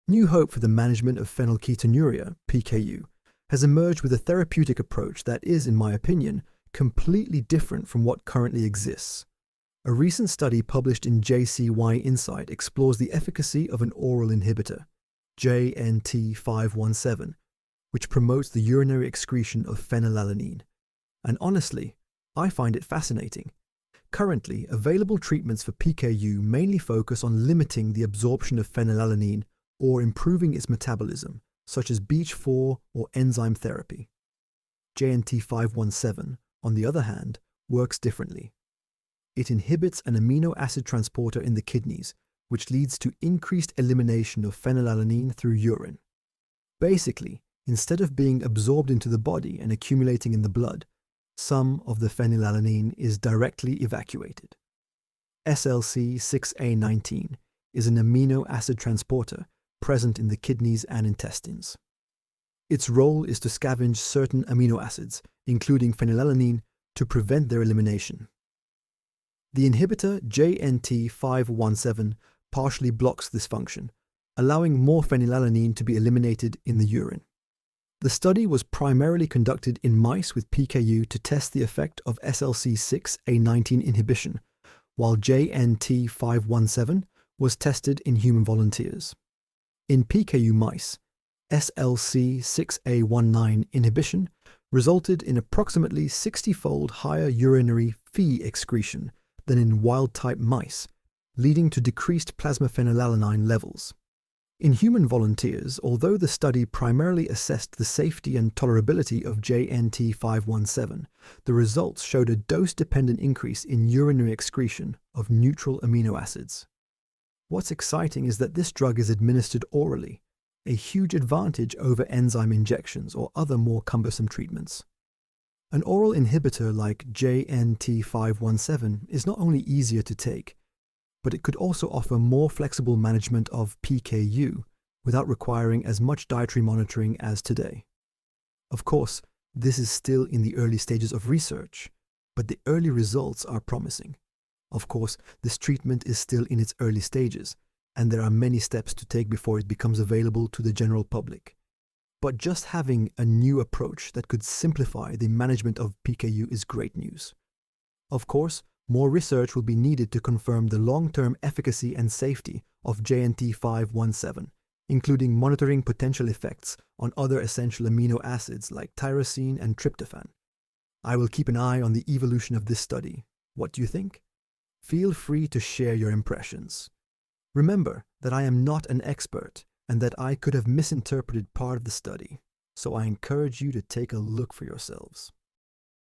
New hope for the management of phenylketonuria, PKU, has emerged with a therapeutic approach that is, in my opinion, completely different from what currently exists. A recent study published in JCY Insight explores the efficacy of an oral inhibitor, JNT517, which promotes the urinary excretion of phenylalanine. And honestly, I find it fascinating. Currently, available treatments for PKU mainly focus on limiting the absorption of phenylalanine or improving its metabolism, such as BH4 or enzyme therapy. JNT517, on the other hand, works differently. It inhibits an amino acid transporter in the kidneys, which leads to increased elimination of phenylalanine through urine. Basically, instead of being absorbed into the body and accumulating in the blood, some of the phenylalanine is directly evacuated. SLC6A19 is an amino acid transporter present in the kidneys and intestines. Its role is to scavenge certain amino acids, including phenylalanine, to prevent their elimination. The inhibitor JNT517 partially blocks this function, allowing more phenylalanine to be eliminated in the urine. The study was primarily conducted in mice with PKU to test the effect of SLC6A19 inhibition, while JNT517 was tested in human volunteers. In PKU mice, SLC6A19 inhibition resulted in approximately 60-fold higher urinary Phe excretion than in wild-type mice, leading to decreased plasma phenylalanine levels. In human volunteers, although the study primarily assessed the safety and tolerability of JNT517, the results showed a dose-dependent increase in urinary excretion of neutral amino acids. What's exciting is that this drug is administered orally, a huge advantage over enzyme injections or other more cumbersome treatments. An oral inhibitor like JNT517 is not only easier to take, but it could also offer more flexible management of PKU without requiring as much dietary monitoring as today. Of course, this is still in the early stages of research, but the early results are promising. Of course, this treatment is still in its early stages, and there are many steps to take before it becomes available to the general public. But just having a new approach that could simplify the management of PKU is great news. Of course, more research will be needed to confirm the long-term efficacy and safety of JNT517, including monitoring potential effects on other essential amino acids like tyrosine and tryptophan. I will keep an eye on the evolution of this study. What do you think? Feel free to share your impressions. Remember that I am not an expert and that I could have misinterpreted part of the study, so I encourage you to take a look for yourselves.